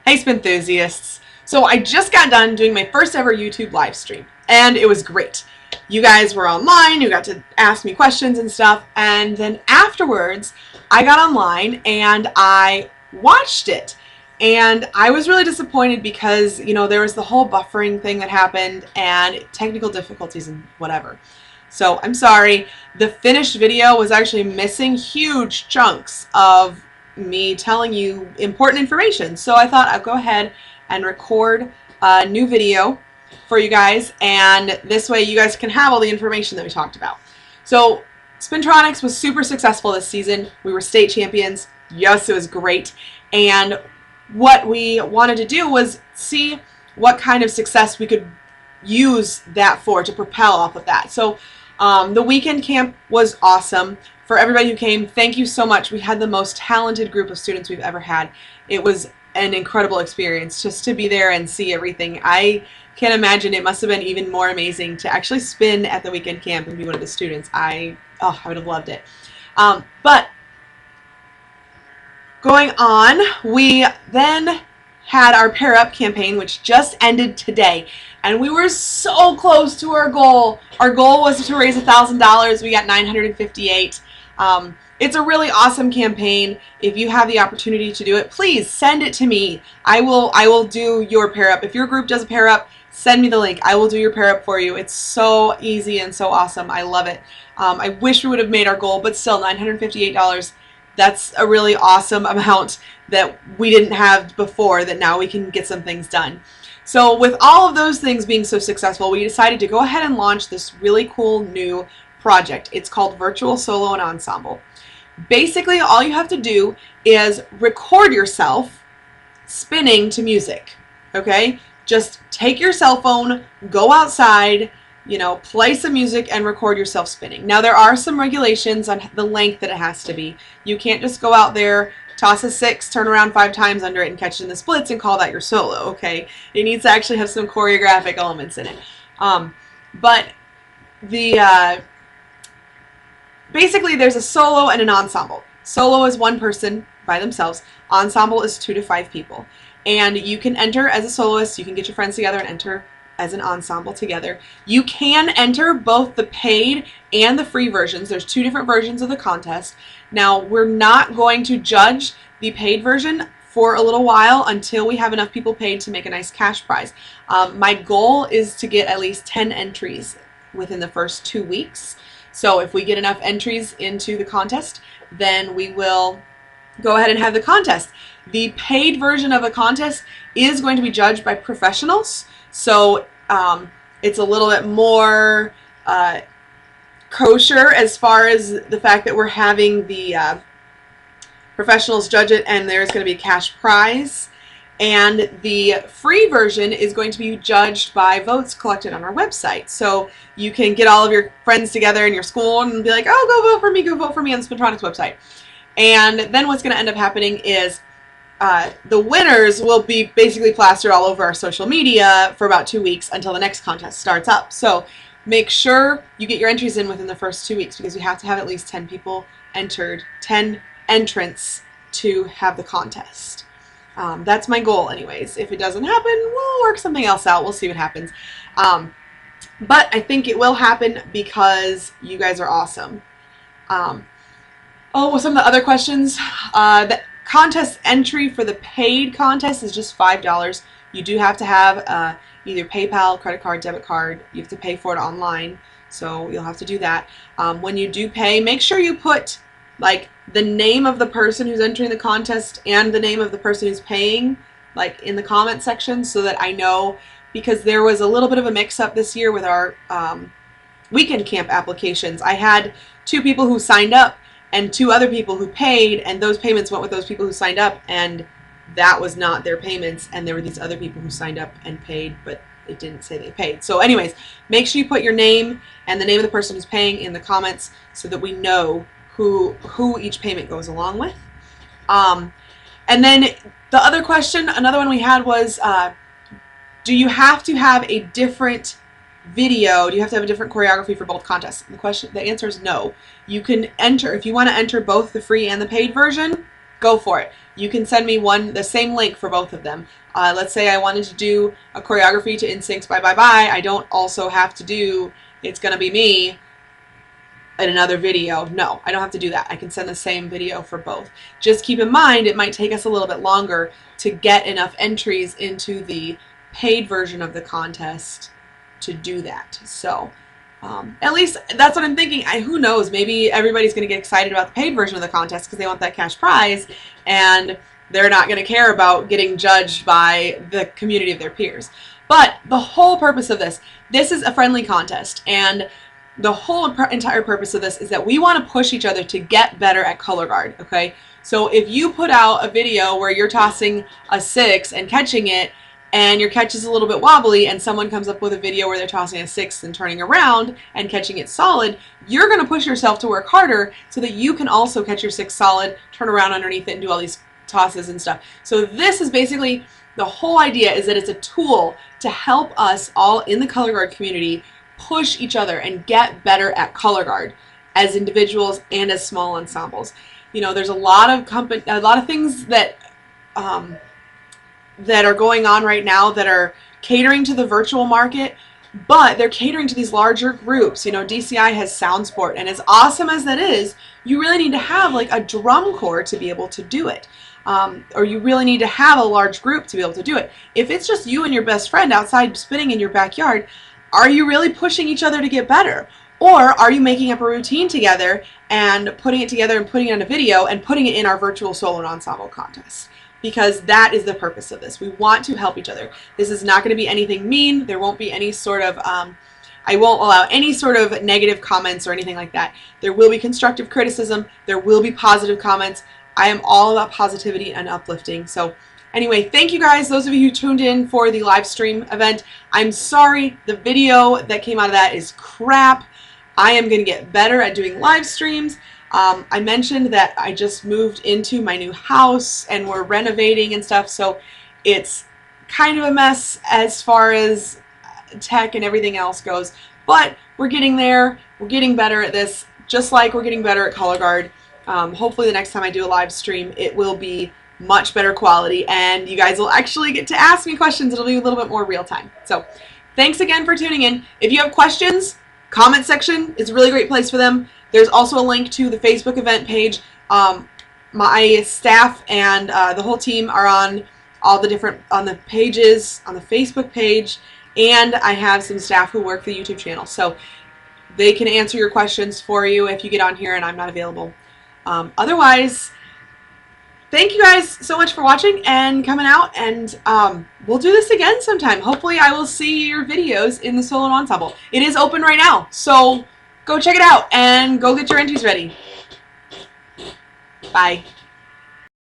Hey spin enthusiasts. So I just got done doing my first ever YouTube live stream and it was great. You guys were online, you got to ask me questions and stuff, and then afterwards I got online and I watched it. And I was really disappointed because, you know, there was the whole buffering thing that happened and technical difficulties and whatever. So I'm sorry. The finished video was actually missing huge chunks of me telling you important information. So I thought I'd go ahead and record a new video for you guys, and this way you guys can have all the information that we talked about. So Spintronics was super successful this season. We were state champions. Yes, it was great. And what we wanted to do was see what kind of success we could use that for to propel off of that. So the weekend camp was awesome. For everybody who came, thank you so much. We had the most talented group of students we've ever had. It was an incredible experience just to be there and see everything. I can't imagine it must have been even more amazing to actually spin at the weekend camp and be one of the students. I would have loved it. But going on, we then had our Pair Up campaign, which just ended today. And we were so close to our goal. Our goal was to raise $1,000. We got $958. It's a really awesome campaign. If you have the opportunity to do it, please send it to me. I will do your Pair Up. If your group does a Pair Up, send me the link. I will do your Pair Up for you. It's so easy and so awesome. I love it. I wish we would have made our goal, but still $958. That's a really awesome amount that we didn't have before, that now we can get some things done. So with all of those things being so successful, we decided to go ahead and launch this really cool new project. It's called Virtual Solo and Ensemble. Basically, all you have to do is record yourself spinning to music, okay? Just take your cell phone, go outside, you know, play some music and record yourself spinning. Now, there are some regulations on the length that it has to be. You can't just go out there, toss a 6, turn around 5 times under it and catch it in the splits and call that your solo, okay? It needs to actually have some choreographic elements in it. But the basically, there's a solo and an ensemble. Solo is one person by themselves. Ensemble is 2 to 5 people. And you can enter as a soloist. You can get your friends together and enter as an ensemble together. You can enter both the paid and the free versions. There's 2 different versions of the contest. Now, we're not going to judge the paid version for a little while until we have enough people paid to make a nice cash prize. My goal is to get at least 10 entries within the first 2 weeks. So if we get enough entries into the contest, then we will go ahead and have the contest. The paid version of the contest is going to be judged by professionals. So it's a little bit more kosher as far as the fact that we're having the professionals judge it, and there's going to be a cash prize. And the free version is going to be judged by votes collected on our website. So you can get all of your friends together in your school and be like, oh, go vote for me on the Spintronics website. And then what's going to end up happening is the winners will be basically plastered all over our social media for about 2 weeks until the next contest starts up. So make sure you get your entries in within the first 2 weeks, because you have to have at least 10 people entered, 10 entrants to have the contest. That's my goal anyways. If it doesn't happen, we'll work something else out. We'll see what happens. But I think it will happen because you guys are awesome. Oh, some of the other questions. The contest entry for the paid contest is just $5. You do have to have either PayPal, credit card, debit card. You have to pay for it online, so you'll have to do that. When you do pay, make sure you put like the name of the person who's entering the contest and the name of the person who's paying, like in the comment section, so that I know, because there was a little bit of a mix-up this year with our weekend camp applications. I had 2 people who signed up and 2 other people who paid, and those payments went with those people who signed up, and that was not their payments, and there were these other people who signed up and paid, but it didn't say they paid. So anyways, make sure you put your name and the name of the person who's paying in the comments so that we know who each payment goes along with. And then the other question, another one we had was, do you have to have a different video? Do you have to have a different choreography for both contests? The answer is no. You can enter, if you want to enter both the free and the paid version, go for it. you can send me the same link for both of them. Let's say I wanted to do a choreography to NSYNC's Bye Bye Bye. I don't also have to do It's Gonna Be Me in another video. No, I don't have to do that. I can send the same video for both. Just keep in mind it might take us a little bit longer to get enough entries into the paid version of the contest to do that. So at least that's what I'm thinking. Who knows, maybe everybody's going to get excited about the paid version of the contest because they want that cash prize, and they're not going to care about getting judged by the community of their peers. But the whole purpose of this is a friendly contest, and the whole entire purpose of this is that we want to push each other to get better at color guard, okay? So if you put out a video where you're tossing a 6 and catching it, and your catch is a little bit wobbly, and someone comes up with a video where they're tossing a 6 and turning around and catching it solid, you're going to push yourself to work harder so that you can also catch your 6 solid, turn around underneath it, and do all these tosses and stuff. So this is basically, the whole idea is that it's a tool to help us all in the color guard community push each other and get better at color guard as individuals and as small ensembles. You know, there's a lot of things that that are going on right now that are catering to the virtual market, but they're catering to these larger groups. You know, DCI has Sound Sport, and as awesome as that is, you really need to have like a drum corps to be able to do it. Or you really need to have a large group to be able to do it. If it's just you and your best friend outside spinning in your backyard, are you really pushing each other to get better? Or are you making up a routine together and putting it together and putting it on a video and putting it in our virtual solo and ensemble contest? Because that is the purpose of this. We want to help each other. This is not going to be anything mean. There won't be any sort of, I won't allow any sort of negative comments or anything like that. There will be constructive criticism. There will be positive comments. I am all about positivity and uplifting. So anyway, thank you guys, those of you who tuned in for the live stream event. I'm sorry, the video that came out of that is crap. I am going to get better at doing live streams. I mentioned that I just moved into my new house and we're renovating and stuff, so it's kind of a mess as far as tech and everything else goes, but we're getting there. We're getting better at this, just like we're getting better at color guard. Hopefully the next time I do a live stream, it will be much better quality and you guys will actually get to ask me questions. It'll be a little bit more real time. So thanks again for tuning in. If you have questions, comment section is a really great place for them. There's also a link to the Facebook event page. My staff and the whole team are on all the different, on the pages, on the Facebook page, and I have some staff who work the YouTube channel. So they can answer your questions for you if you get on here and I'm not available. Otherwise, thank you guys so much for watching and coming out, and we'll do this again sometime. Hopefully I will see your videos in the solo and ensemble. It is open right now, so go check it out and go get your entries ready. Bye.